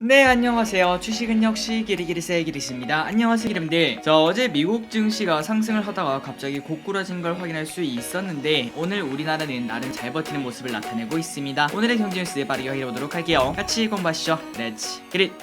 네, 안녕하세요. 주식은 역시 기리기리세 기리스입니다. 안녕하세요, 기름들. 어제 미국 증시가 상승을 하다가 갑자기 고꾸라진 걸 확인할 수 있었는데 오늘 우리나라는 나름 잘 버티는 모습을 나타내고 있습니다. 오늘의 경제 뉴스 빠르게 확인해보도록 할게요. 같이 공부하시죠. 렛츠 기릿!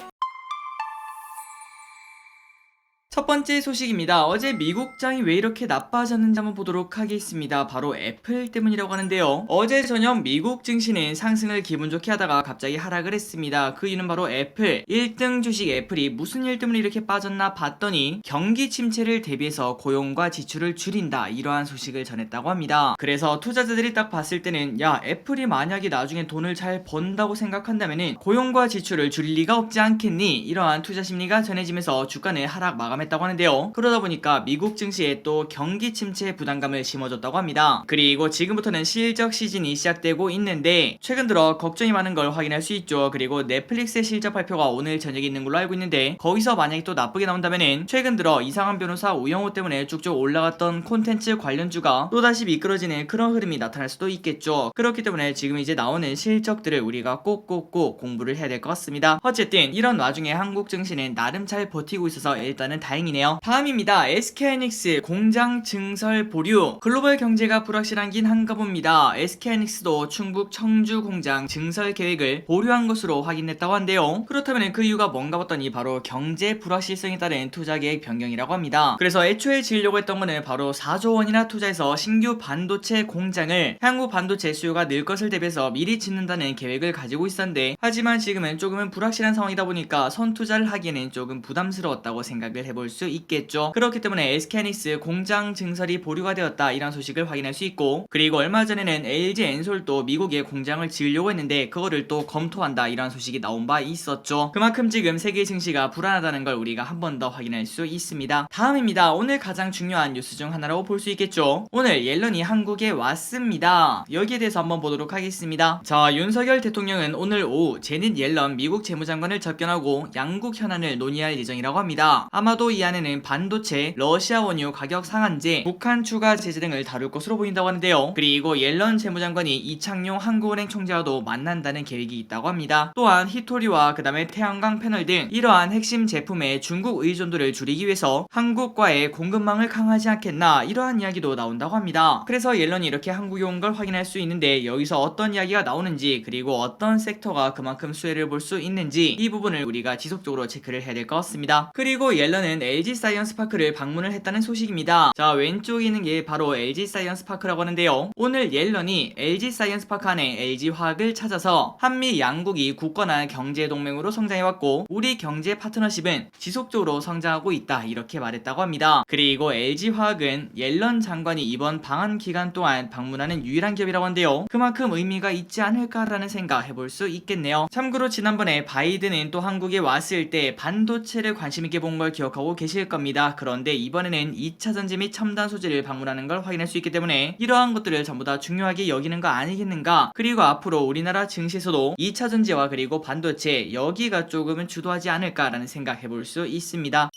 첫 번째 소식입니다. 어제 미국장이 왜 이렇게 나빠졌는지 한번 보도록 하겠습니다. 바로 애플 때문이라고 하는데요. 어제 저녁 미국 증시는 상승을 기분 좋게 하다가 갑자기 하락을 했습니다. 그 이유는 바로 애플, 1등 주식 애플이 무슨 일 때문에 이렇게 빠졌나 봤더니 경기 침체를 대비해서 고용과 지출을 줄인다, 이러한 소식을 전했다고 합니다. 그래서 투자자들이 딱 봤을 때는 야, 애플이 만약에 나중에 돈을 잘 번다고 생각한다면은 고용과 지출을 줄일 리가 없지 않겠니? 이러한 투자 심리가 전해지면서 주가는 하락 마감했다고 하는데요. 그러다 보니까 미국 증시에 또 경기 침체 부담감을 심어줬다고 합니다. 그리고 지금부터는 실적 시즌이 시작되고 있는데 최근 들어 걱정이 많은 걸 확인할 수 있죠. 그리고 넷플릭스의 실적 발표가 오늘 저녁에 있는 걸로 알고 있는데 거기서 만약에 또 나쁘게 나온다면은 최근 들어 이상한 변호사 우영우 때문에 쭉쭉 올라갔던 콘텐츠 관련주가 또다시 미끄러지는 그런 흐름이 나타날 수도 있겠죠. 그렇기 때문에 지금 이제 나오는 실적들을 우리가 꼭꼭꼭 공부를 해야 될 것 같습니다. 어쨌든 이런 와중에 한국 증시는 나름 잘 버티고 있어서 일단은 다행이네요. 다음입니다. SK하이닉스 공장 증설 보류. 글로벌 경제가 불확실한 한가 봅니다. SK하이닉스도 충북 청주 공장 증설 계획을 보류한 것으로 확인됐다고 한데요. 그렇다면 그 이유가 뭔가 봤더니 바로 경제 불확실성에 따른 투자 계획 변경이라고 합니다. 그래서 애초에 지으려고 했던 거는 바로 4조 원이나 투자해서 신규 반도체 공장을 향후 반도체 수요가 늘 것을 대비해서 미리 짓는다는 계획을 가지고 있었는데 하지만 지금은 조금은 불확실한 상황이다 보니까 선투자를 하기에는 조금 부담스러웠다고 생각을 해볼 수 있겠죠. 그렇기 때문에 SK하이닉스 공장 증설이 보류가 되었다, 이런 소식을 확인할 수 있고, 그리고 얼마 전에는 LG 엔솔도 미국에 공장을 지으려고 했는데 그거를 또 검토한다, 이런 소식이 나온 바 있었죠. 그만큼 지금 세계 증시가 불안하다는 걸 우리가 한 번 더 확인할 수 있습니다. 다음입니다. 오늘 가장 중요한 뉴스 중 하나라고 볼 수 있겠죠. 오늘 옐런이 한국에 왔습니다. 여기에 대해서 한번 보도록 하겠습니다. 자, 윤석열 대통령은 오늘 오후 제닛 옐런 미국 재무장관을 접견하고 양국 현안을 논의할 예정이라고 합니다. 아마도 이 안에는 반도체, 러시아 원유 가격 상한제, 북한 추가 제재 등을 다룰 것으로 보인다고 하는데요. 그리고 옐런 재무장관이 이창용 한국은행 총재와도 만난다는 계획이 있다고 합니다. 또한 히토리와 그 다음에 태양광 패널 등 이러한 핵심 제품의 중국 의존도를 줄이기 위해서 한국과의 공급망을 강화하지 않겠나, 이러한 이야기도 나온다고 합니다. 그래서 옐런이 이렇게 한국에 온 걸 확인할 수 있는데 여기서 어떤 이야기가 나오는지, 그리고 어떤 섹터가 그만큼 수혜를 볼 수 있는지, 이 부분을 우리가 지속적으로 체크를 해야 될 것 같습니다. 그리고 옐런은 LG 사이언스 파크를 방문을 했다는 소식입니다. 자, 왼쪽에 있는 게 바로 LG 사이언스 파크라고 하는데요. 오늘 옐런이 LG 사이언스 파크 안에 LG 화학을 찾아서 한미 양국이 굳건한 경제 동맹으로 성장해왔고 우리 경제 파트너십은 지속적으로 성장하고 있다, 이렇게 말했다고 합니다. 그리고 LG 화학은 옐런 장관이 이번 방한 기간 동안 방문하는 유일한 기업이라고 하는데요. 그만큼 의미가 있지 않을까라는 생각 해볼 수 있겠네요. 참고로 지난번에 바이든은 또 한국에 왔을 때 반도체를 관심있게 본 걸 기억하고 계실 겁니다. 그런데 이번에는 2차전지 및 첨단 소재를 방문하는 걸 확인할 수 있기 때문에 이러한 것들을 전부 다 중요하게 여기는 거 아니겠는가. 그리고 앞으로 우리나라 증시에서도 2차전지와 그리고 반도체, 여기가 조금은 주도하지 않을까라는 생각 해볼 수 있습니다.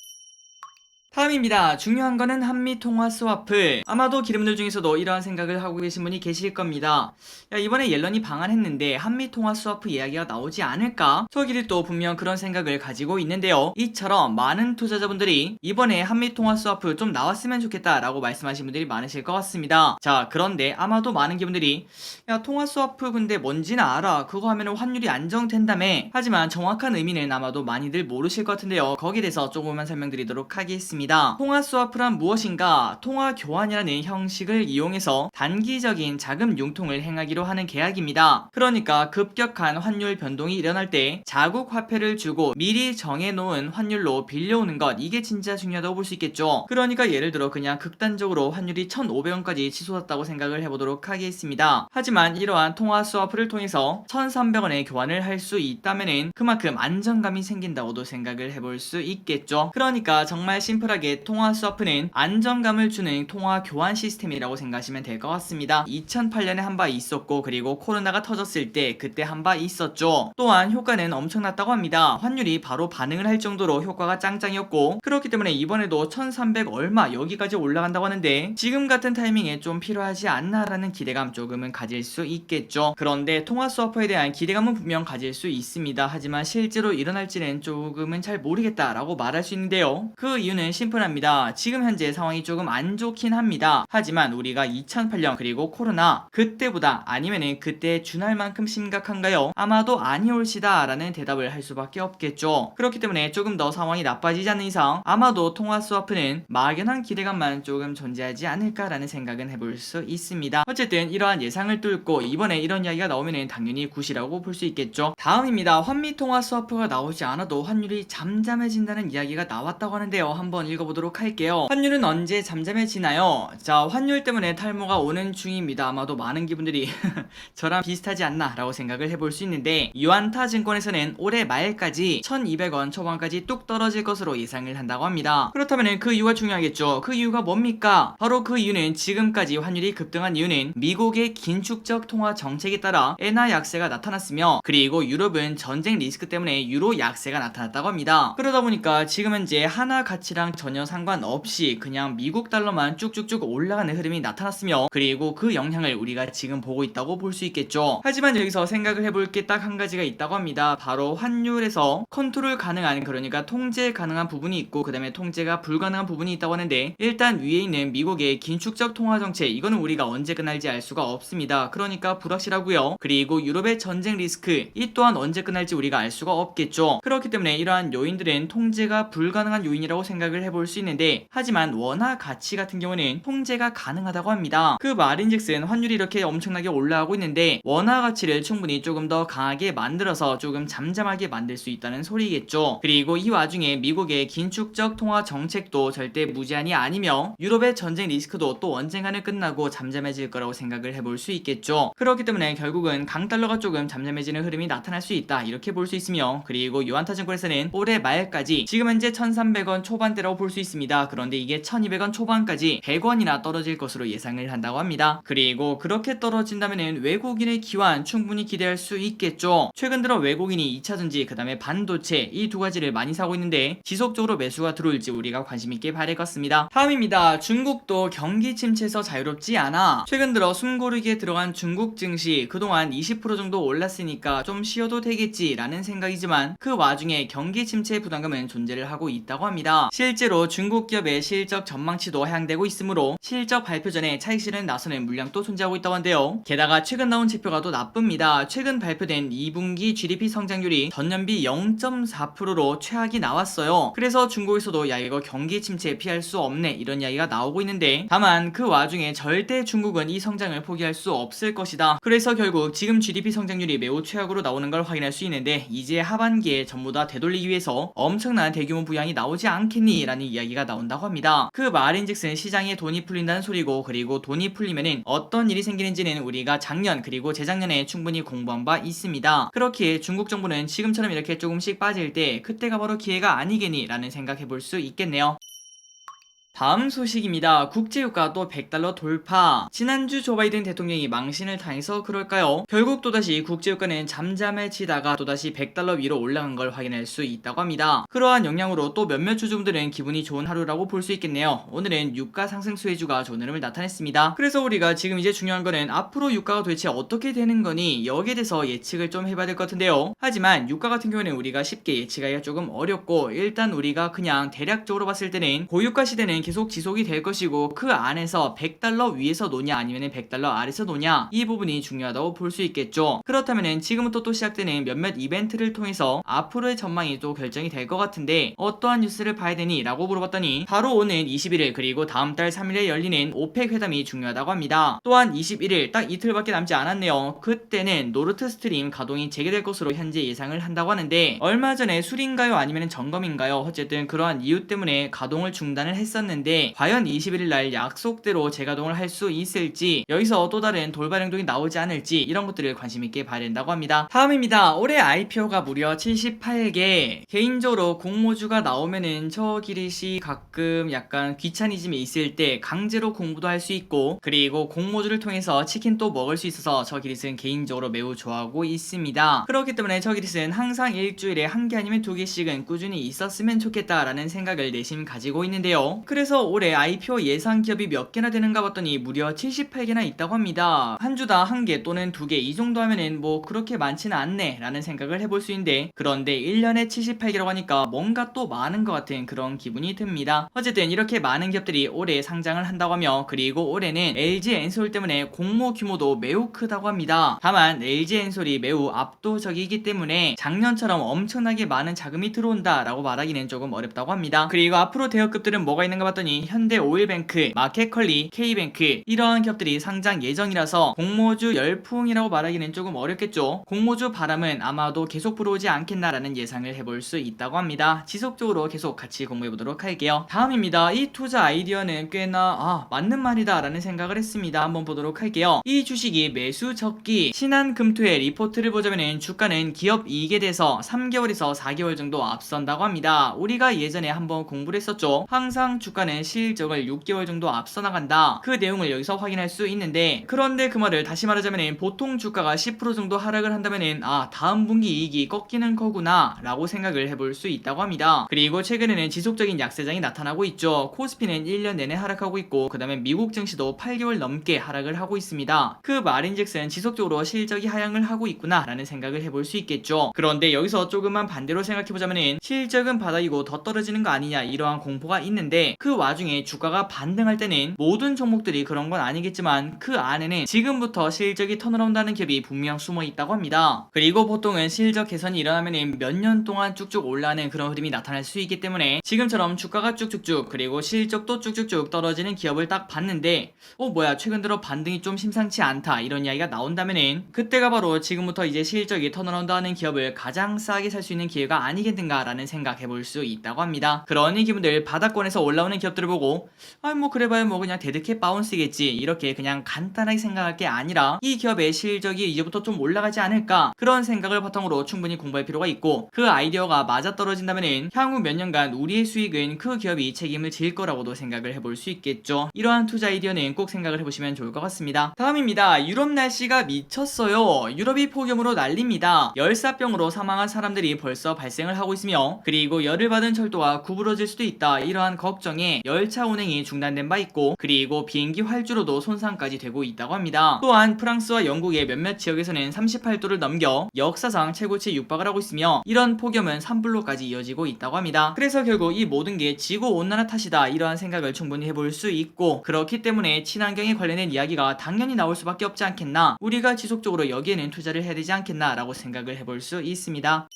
다음입니다. 중요한 거는 한미 통화 스와프. 아마도 기름들 중에서도 이러한 생각을 하고 계신 분이 계실 겁니다. 야, 이번에 옐런이 방한했는데 한미 통화 스와프 이야기가 나오지 않을까? 저끼리 또 분명 그런 생각을 가지고 있는데요. 이처럼 많은 투자자분들이 이번에 한미 통화 스와프 좀 나왔으면 좋겠다라고 말씀하신 분들이 많으실 것 같습니다. 자, 그런데 아마도 많은 분들이 야, 통화 스와프 근데 뭔지는 알아. 그거 하면 환율이 안정된다며. 하지만 정확한 의미는 아마도 많이들 모르실 것 같은데요. 거기에 대해서 조금만 설명드리도록 하겠습니다. 통화 스와프란 무엇인가? 통화 교환이라는 형식을 이용해서 단기적인 자금 융통을 행하기로 하는 계약입니다. 그러니까 급격한 환율 변동이 일어날 때 자국 화폐를 주고 미리 정해놓은 환율로 빌려오는 것, 이게 진짜 중요하다고 볼 수 있겠죠. 그러니까 예를 들어 그냥 극단적으로 환율이 1,500원까지 치솟았다고 생각을 해보도록 하겠습니다. 하지만 이러한 통화 스와프를 통해서 1,300원에 교환을 할 수 있다면은 그만큼 안정감이 생긴다고도 생각을 해볼 수 있겠죠. 그러니까 정말 심플한 심플하게 통화 스와프는 안정감을 주는 통화 교환 시스템이라고 생각하시면 될 것 같습니다. 2008년에 한 바 있었고, 그리고 코로나가 터졌을 때 그때 한 바 있었죠. 또한 효과는 엄청났다고 합니다. 환율이 바로 반응을 할 정도로 효과가 짱짱이었고, 그렇기 때문에 이번에도 1300 얼마 여기까지 올라간다고 하는데 지금 같은 타이밍에 좀 필요하지 않나라는 기대감 조금은 가질 수 있겠죠. 그런데 통화 스와퍼에 대한 기대감은 분명 가질 수 있습니다. 하지만 실제로 일어날지는 조금은 잘 모르겠다라고 말할 수 있는데요. 그 이유는 심플합니다. 지금 현재 상황이 조금 안 좋긴 합니다. 하지만 우리가 2008년 그리고 코로나 그때보다 아니면은 그때에 준할 만큼 심각한가요? 아마도 아니올시다 라는 대답을 할 수밖에 없겠죠. 그렇기 때문에 조금 더 상황이 나빠지지 않는 이상 아마도 통화 스와프는 막연한 기대감만 조금 존재하지 않을까라는 생각은 해볼 수 있습니다. 어쨌든 이러한 예상을 뚫고 이번에 이런 이야기가 나오면은 당연히 굿이라고 볼 수 있겠죠. 다음입니다. 환미 통화 스와프가 나오지 않아도 환율이 잠잠해진다는 이야기가 나왔다고 하는데요. 한번 읽어보도록 할게요. 환율은 언제 잠잠해지나요? 자, 환율 때문에 탈모가 오는 중입니다. 아마도 많은 기분들이 저랑 비슷하지 않나 라고 생각을 해볼 수 있는데, 유안타 증권에서는 올해 말까지 1200원 초반까지 뚝 떨어질 것으로 예상을 한다고 합니다. 그렇다면 그 이유가 중요하겠죠. 그 이유가 뭡니까? 바로 그 이유는 지금까지 환율이 급등한 이유는 미국의 긴축적 통화 정책에 따라 엔화 약세가 나타났으며, 그리고 유럽은 전쟁 리스크 때문에 유로 약세가 나타났다고 합니다. 그러다 보니까 지금 현재 하나 가치랑 전혀 상관없이 그냥 미국 달러만 쭉쭉쭉 올라가는 흐름이 나타났으며, 그리고 그 영향을 우리가 지금 보고 있다고 볼 수 있겠죠. 하지만 여기서 생각을 해볼 게 딱 한 가지가 있다고 합니다. 바로 환율에서 컨트롤 가능한, 그러니까 통제 가능한 부분이 있고, 그 다음에 통제가 불가능한 부분이 있다고 하는데, 일단 위에 있는 미국의 긴축적 통화 정책, 이거는 우리가 언제 끝날지 알 수가 없습니다. 그러니까 불확실하고요. 그리고 유럽의 전쟁 리스크, 이 또한 언제 끝날지 우리가 알 수가 없겠죠. 그렇기 때문에 이러한 요인들은 통제가 불가능한 요인이라고 생각을 해볼 수 있는데, 하지만 원화 가치 같은 경우는 통제가 가능하다고 합니다. 그 말인즉슨 환율이 이렇게 엄청나게 올라가고 있는데 원화 가치를 충분히 조금 더 강하게 만들어서 조금 잠잠하게 만들 수 있다는 소리겠죠. 그리고 이 와중에 미국의 긴축적 통화 정책도 절대 무제한이 아니며 유럽의 전쟁 리스크도 또 언젠가는 끝나고 잠잠해질 거라고 생각을 해볼 수 있겠죠. 그렇기 때문에 결국은 강달러가 조금 잠잠해지는 흐름이 나타날 수 있다, 이렇게 볼 수 있으며, 그리고 유안타증권에서는 올해 말까지 지금 현재 1300원 초반대라고 볼 수 있습니다. 그런데 이게 1200원 초반까지 100원이나 떨어질 것으로 예상을 한다고 합니다. 그리고 그렇게 떨어진다면 외국인의 기환 충분히 기대할 수 있겠죠. 최근 들어 외국인이 2차전지 그 다음에 반도체 이 두 가지를 많이 사고 있는데 지속적으로 매수가 들어올지 우리가 관심있게 봐야 될 것 같습니다. 다음입니다. 중국도 경기 침체에서 자유롭지 않아. 최근 들어 숨고르기에 들어간 중국 증시 그동안 20% 정도 올랐으니까 좀 쉬어도 되겠지 라는 생각이지만, 그 와중에 경기 침체 부담감은 존재를 하고 있다고 합니다. 실제로 중국 기업의 실적 전망치도 하향되고 있으므로 실적 발표 전에 차익 실현 나서는 물량도 존재하고 있다고 한데요. 게다가 최근 나온 지표가 또 나쁩니다. 최근 발표된 2분기 GDP 성장률이 전년비 0.4%로 최악이 나왔어요. 그래서 중국에서도 야, 이거 경기 침체 피할 수 없네, 이런 이야기가 나오고 있는데, 다만 그 와중에 절대 중국은 이 성장을 포기할 수 없을 것이다. 그래서 결국 지금 GDP 성장률이 매우 최악으로 나오는 걸 확인할 수 있는데, 이제 하반기에 전부 다 되돌리기 위해서 엄청난 대규모 부양이 나오지 않겠니? 라는 이야기가 나온다고 합니다. 그 말인즉슨 시장에 돈이 풀린다는 소리고, 그리고 돈이 풀리면은 어떤 일이 생기는지는 우리가 작년 그리고 재작년에 충분히 공부한 바 있습니다. 그렇기에 중국 정부는 지금처럼 이렇게 조금씩 빠질 때 그때가 바로 기회가 아니겠니? 라는 생각해볼 수 있겠네요. 다음 소식입니다. 국제유가 또 100달러 돌파. 지난주 조 바이든 대통령이 망신을 당해서 그럴까요? 결국 또다시 국제유가는 잠잠해지다가 또다시 100달러 위로 올라간 걸 확인할 수 있다고 합니다. 그러한 영향으로 또 몇몇 주주분들은 기분이 좋은 하루라고 볼 수 있겠네요. 오늘은 유가 상승 수혜주가 좋은 흐름을 나타냈습니다. 그래서 우리가 지금 이제 중요한 거는 앞으로 유가가 도대체 어떻게 되는 거니, 여기에 대해서 예측을 좀 해봐야 될 것 같은데요. 하지만 유가 같은 경우는 우리가 쉽게 예측하기가 조금 어렵고, 일단 우리가 그냥 대략적으로 봤을 때는 고유가 시대는 계속 지속이 될 것이고, 그 안에서 100달러 위에서 노냐 아니면 100달러 아래서 노냐, 이 부분이 중요하다고 볼 수 있겠죠. 그렇다면 지금부터 또 시작되는 몇몇 이벤트를 통해서 앞으로의 전망이 또 결정이 될 것 같은데, 어떠한 뉴스를 봐야 되니? 라고 물어봤더니 바로 오는 21일 그리고 다음 달 3일에 열리는 오펙 회담이 중요하다고 합니다. 또한 21일 딱 이틀밖에 남지 않았네요. 그때는 노르트 스트림 가동이 재개될 것으로 현재 예상을 한다고 하는데, 얼마 전에 수리인가요 아니면 점검인가요? 어쨌든 그러한 이유 때문에 가동을 중단을 했었는데 있었는데 과연 21일날 약속대로 재가동을 할 수 있을지, 여기서 또 다른 돌발 행동이 나오지 않을지, 이런 것들을 관심있게 봐야 된다고 합니다. 다음입니다. 올해 IPO가 무려 78개. 개인적으로 공모주가 나오면은 저 기릿이 가끔 약간 귀차니즘이 있을 때 강제로 공부도 할 수 있고, 그리고 공모주를 통해서 치킨도 먹을 수 있어서 저 기릿은 개인적으로 매우 좋아하고 있습니다. 그렇기 때문에 저 기릿은 항상 일주일에 한 개 아니면 두 개씩은 꾸준히 있었으면 좋겠다라는 생각을 내심 가지고 있는데요. 그래서 올해 IPO 예상 기업이 몇 개나 되는가 봤더니 무려 78개나 있다고 합니다. 한 주당 한 개 또는 두 개 이 정도 하면은 뭐 그렇게 많지는 않네 라는 생각을 해볼 수 있는데, 그런데 1년에 78개라고 하니까 뭔가 또 많은 것 같은 그런 기분이 듭니다. 어쨌든 이렇게 많은 기업들이 올해 상장을 한다고 하며, 그리고 올해는 LG엔솔 때문에 공모 규모도 매우 크다고 합니다. 다만 LG엔솔이 매우 압도적이기 때문에 작년처럼 엄청나게 많은 자금이 들어온다 라고 말하기는 조금 어렵다고 합니다. 그리고 앞으로 대여급들은 뭐가 있는가 봤더니 현대오일뱅크, 마켓컬리, K뱅크, 이러한 기업들이 상장 예정이라서 공모주 열풍이라고 말하기는 조금 어렵겠죠. 공모주 바람은 아마도 계속 불어오지 않겠나라는 예상을 해볼 수 있다고 합니다. 지속적으로 계속 같이 공부해보도록 할게요. 다음입니다. 이 투자 아이디어는 꽤나 맞는 말이다 라는 생각을 했습니다. 한번 보도록 할게요. 이 주식이 매수 적기 신한금토의 리포트를 보자면은 주가는 기업 이익에 대해서 3개월에서 4개월 정도 앞선다고 합니다. 우리가 예전에 한번 공부를 했었죠. 항상 주가는 실적을 6개월 정도 앞서 나간다. 그 내용을 여기서 확인할 수 있는데, 그런데 그 말을 다시 말하자면은 보통 주가가 10% 정도 하락을 한다면은 다음 분기 이익이 꺾이는 거구나 라고 생각을 해볼 수 있다고 합니다. 그리고 최근에는 지속적인 약세장이 나타나고 있죠. 코스피는 1년 내내 하락하고 있고, 그 다음에 미국 증시도 8개월 넘게 하락을 하고 있습니다. 그 말인즉슨 지속적으로 실적이 하향을 하고 있구나 라는 생각을 해볼 수 있겠죠. 그런데 여기서 조금만 반대로 생각해보자면은 실적은 바닥이고 더 떨어지는 거 아니냐, 이러한 공포가 있는데, 그 와중에 주가가 반등할 때는 모든 종목들이 그런 건 아니겠지만 그 안에는 지금부터 실적이 턴어라운드하는 기업이 분명 숨어 있다고 합니다. 그리고 보통은 실적 개선이 일어나면은 몇 년 동안 쭉쭉 올라가는 그런 흐름이 나타날 수 있기 때문에, 지금처럼 주가가 쭉쭉쭉 그리고 실적도 쭉쭉쭉 떨어지는 기업을 딱 봤는데 뭐야 최근 들어 반등이 좀 심상치 않다 이런 이야기가 나온다면은, 그때가 바로 지금부터 이제 실적이 턴어라운드 하는 기업을 가장 싸게 살 수 있는 기회가 아니겠는가 라는 생각 해볼 수 있다고 합니다. 그러니 기분들 바닥권에서 올라오는 기업들을 보고 뭐 그래봐야 뭐 그냥 데드캣 바운스겠지 이렇게 그냥 간단하게 생각할 게 아니라, 이 기업의 실적이 이제부터 좀 올라가지 않을까, 그런 생각을 바탕으로 충분히 공부할 필요가 있고, 그 아이디어가 맞아떨어진다면은 향후 몇 년간 우리의 수익은 그 기업이 책임을 질 거라고도 생각을 해볼 수 있겠죠. 이러한 투자 아이디어는 꼭 생각을 해보시면 좋을 것 같습니다. 다음입니다. 유럽 날씨가 미쳤어요. 유럽이 폭염으로 난립니다. 열사병으로 사망한 사람들이 벌써 발생을 하고 있으며, 그리고 열을 받은 철도가 구부러질 수도 있다 이러한 걱정에 열차 운행이 중단된 바 있고, 그리고 비행기 활주로도 손상까지 되고 있다고 합니다. 또한 프랑스와 영국의 몇몇 지역에서는 38도를 넘겨 역사상 최고치에 육박을 하고 있으며, 이런 폭염은 산불로까지 이어지고 있다고 합니다. 그래서 결국 이 모든 게 지구온난화 탓이다 이러한 생각을 충분히 해볼 수 있고, 그렇기 때문에 친환경에 관련된 이야기가 당연히 나올 수밖에 없지 않겠나, 우리가 지속적으로 여기에는 투자를 해야 되지 않겠나 라고 생각을 해볼 수 있습니다.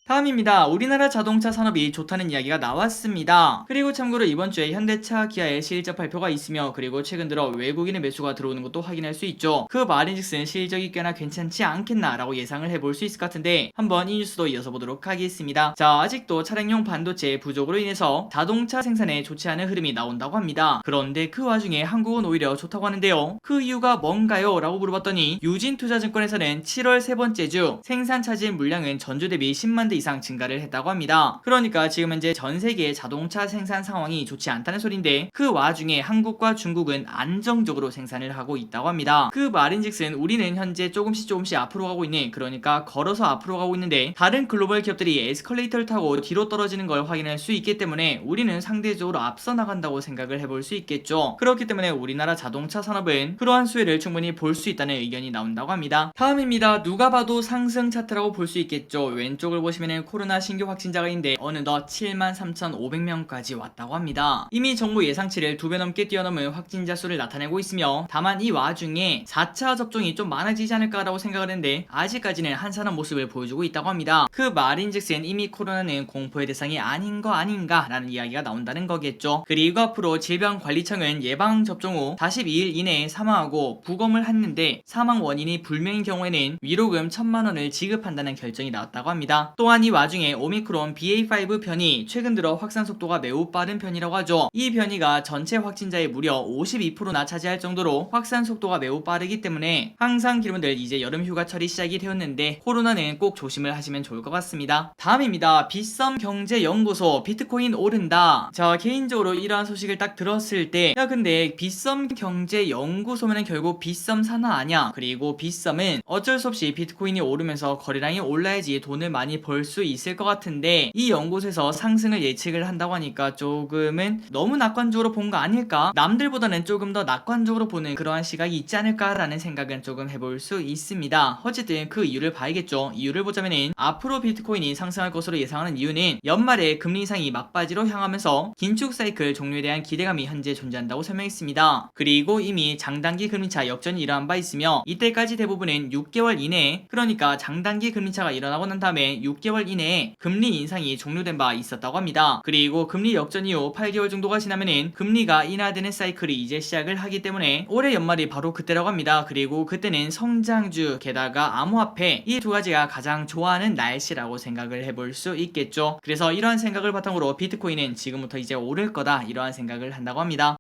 다음입니다. 우리나라 자동차 산업이 좋다는 이야기가 나왔습니다. 그리고 참고로 이번주에 현대차, 기아의 실적 발표가 있으며, 그리고 최근 들어 외국인의 매수가 들어오는 것도 확인할 수 있죠. 그 말인즉슨 실적이 꽤나 괜찮지 않겠나 라고 예상을 해볼 수 있을 것 같은데, 한번 이 뉴스도 이어서 보도록 하겠습니다. 자, 아직도 차량용 반도체 부족으로 인해서 자동차 생산에 좋지 않은 흐름이 나온다고 합니다. 그런데 그 와중에 한국은 오히려 좋다고 하는데요. 그 이유가 뭔가요? 라고 물어봤더니, 유진투자증권에서는 7월 세 번째 주 생산 차질 물량은 전주 대비 10만 대 이상 증가를 했다고 합니다. 그러니까 지금 현재 전 세계의 자동차 생산 상황이 좋지 않다는 소린데, 그 와중에 한국과 중국은 안정적으로 생산을 하고 있다고 합니다. 그 말인즉슨 우리는 현재 조금씩 앞으로 가고 있는, 그러니까 걸어서 앞으로 가고 있는데, 다른 글로벌 기업들이 에스컬레이터를 타고 뒤로 떨어지는 걸 확인할 수 있기 때문에 우리는 상대적으로 앞서 나간다고 생각을 해볼 수 있겠죠. 그렇기 때문에 우리나라 자동차 산업은 그러한 수혜를 충분히 볼 수 있다는 의견이 나온다고 합니다. 다음입니다. 누가 봐도 상승 차트라고 볼 수 있겠죠. 왼쪽을 보시면 코로나 신규 확진자가 있는데 어느덧 73,500명까지 왔다고 합니다. 이미 정부 예상치를 2배 넘게 뛰어넘은 확진자 수를 나타내고 있으며, 다만 이 와중에 4차 접종이 좀 많아지지 않을까라고 생각을 했는데 아직까지는 한산한 모습을 보여주고 있다고 합니다. 그 말인즉슨 이미 코로나는 공포의 대상이 아닌 거 아닌가라는 이야기가 나온다는 거겠죠. 그리고 앞으로 질병관리청은 예방접종 후 42일 이내에 사망하고 부검을 했는데 사망 원인이 불명인 경우에는 위로금 1,000만 원을 지급한다는 결정이 나왔다고 합니다. 또한 또한 이 와중에 오미크론 BA.5 변이 최근 들어 확산 속도가 매우 빠른 변이라고 하죠. 이 변이가 전체 확진자의 무려 52%나 차지할 정도로 확산 속도가 매우 빠르기 때문에 항상 여러분들 이제 여름 휴가철이 시작이 되었는데 코로나는 꼭 조심을 하시면 좋을 것 같습니다. 다음입니다. 빗썸 경제연구소 비트코인 오른다. 자, 개인적으로 이러한 소식을 딱 들었을 때 야 근데 빗썸 경제연구소면은 결국 빗썸 산하 아냐? 그리고 빗썸은 어쩔 수 없이 비트코인이 오르면서 거래량이 올라야지 돈을 많이 벌 수 있을 것 같은데 이 연구소에서 상승을 예측을 한다고 하니까 조금은 너무 낙관적으로 본 거 아닐까? 남들보다는 조금 더 낙관적으로 보는 그러한 시각이 있지 않을까라는 생각은 조금 해볼 수 있습니다. 어쨌든 그 이유를 봐야겠죠. 이유를 보자면은 앞으로 비트코인이 상승할 것으로 예상하는 이유는 연말에 금리 인상이 막바지로 향하면서 긴축 사이클 종료에 대한 기대감이 현재 존재한다고 설명했습니다. 그리고 이미 장단기 금리차 역전이 일어난 바 있으며 이때까지 대부분은 6개월 이내에, 그러니까 장단기 금리차가 일어나고 난 다음에 6개월 이내에 금리 인상이 종료된 바 있었다고 합니다. 그리고 금리 역전 이후 8개월 정도가 지나면은 금리가 인하되는 사이클이 이제 시작을 하기 때문에 올해 연말이 바로 그때라고 합니다. 그리고 그때는 성장주 게다가 암호화폐 이 두 가지가 가장 좋아하는 날씨라고 생각을 해볼 수 있겠죠. 그래서 이러한 생각을 바탕으로 비트코인은 지금부터 이제 오를 거다 이러한 생각을 한다고 합니다.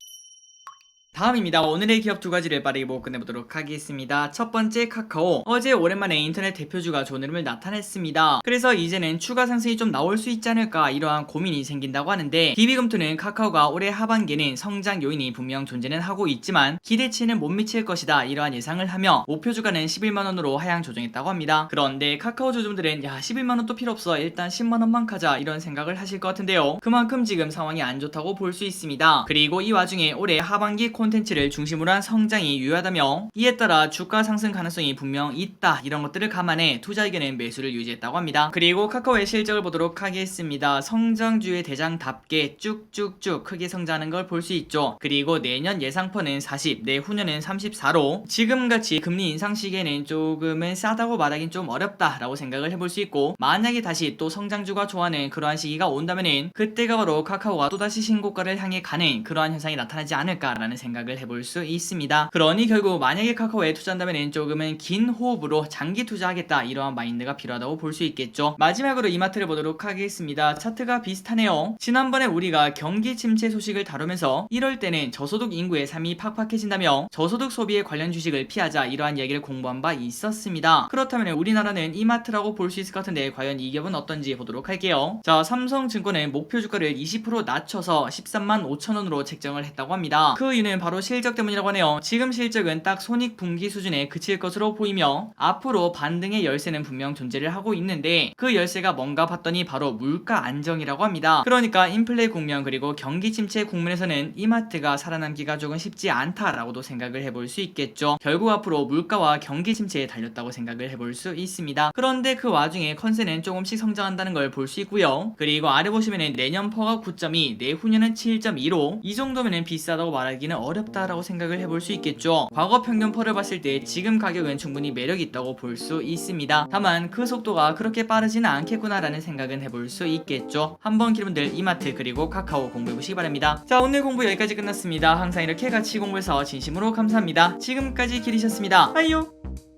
다음입니다. 오늘의 기업 두 가지를 빠르게 보고 끝내보도록 하겠습니다. 첫 번째 카카오. 어제 오랜만에 인터넷 대표주가 좋은 흐름을 나타냈습니다. 그래서 이제는 추가 상승이 좀 나올 수 있지 않을까 이러한 고민이 생긴다고 하는데 DB금투는 카카오가 올해 하반기에는 성장 요인이 분명 존재는 하고 있지만 기대치는 못 미칠 것이다 이러한 예상을 하며 목표 주가는 11만원으로 하향 조정했다고 합니다. 그런데 카카오 주주분들은 야 11만원도 필요 없어 일단 10만원만 가자 이런 생각을 하실 것 같은데요. 그만큼 지금 상황이 안 좋다고 볼 수 있습니다. 그리고 이 와중에 올해 하반기 콘텐츠를 중심으로 한 성장이 유효하다며 이에 따라 주가 상승 가능성이 분명 있다 이런 것들을 감안해 투자 의견은 매수를 유지했다고 합니다. 그리고 카카오의 실적을 보도록 하겠습니다. 성장주의 대장답게 쭉쭉쭉 크게 성장하는 걸 볼 수 있죠. 그리고 내년 예상퍼는 40, 내후년은 34로 지금같이 금리 인상 시기에는 조금은 싸다고 말하긴 좀 어렵다라고 생각을 해볼 수 있고 만약에 다시 또 성장주가 좋아하는 그러한 시기가 온다면은 그때가 바로 카카오가 또다시 신고가를 향해 가는 그러한 현상이 나타나지 않을까라는 생각을 해볼 수 있습니다. 그러니 결국 만약에 카카오에 투자한다면 조금은 긴 호흡으로 장기 투자하겠다 이러한 마인드가 필요하다고 볼 수 있겠죠. 마지막으로 이마트를 보도록 하겠습니다. 차트가 비슷하네요. 지난번에 우리가 경기 침체 소식을 다루면서 이럴 때는 저소득 인구의 삶이 팍팍해진다며 저소득 소비에 관련 주식을 피하자 이러한 이야기를 공부한 바 있었습니다. 그렇다면 우리나라는 이마트라고 볼 수 있을 것 같은데 과연 이 기업은 어떤지 보도록 할게요. 자, 삼성증권은 목표 주가를 20% 낮춰서 13만 5천원으로 책정을 했다고 합니다. 그 이유는 바로 실적 때문이라고 하네요. 지금 실적은 딱 손익분기 수준에 그칠 것으로 보이며 앞으로 반등의 열쇠는 분명 존재를 하고 있는데 그 열쇠가 뭔가 봤더니 바로 물가 안정이라고 합니다. 그러니까 인플레 국면 그리고 경기 침체 국면에서는 이마트가 살아남기가 조금 쉽지 않다라고도 생각을 해볼 수 있겠죠. 결국 앞으로 물가와 경기 침체에 달렸다고 생각을 해볼 수 있습니다. 그런데 그 와중에 컨센은 조금씩 성장한다는 걸 볼 수 있고요. 그리고 아래 보시면은 내년 퍼가 9.2, 내후년은 7.2로 이 정도면은 비싸다고 말하기는 어렵다라고 생각을 해볼 수 있겠죠. 과거 평균 퍼를 봤을 때 지금 가격은 충분히 매력이 있다고 볼 수 있습니다. 다만 그 속도가 그렇게 빠르지는 않겠구나라는 생각은 해볼 수 있겠죠. 한번 여러분들 이마트 그리고 카카오 공부해보시기 바랍니다. 자, 오늘 공부 여기까지 끝났습니다. 항상 이렇게 같이 공부해서 진심으로 감사합니다. 지금까지 기리셨습니다. 아이요.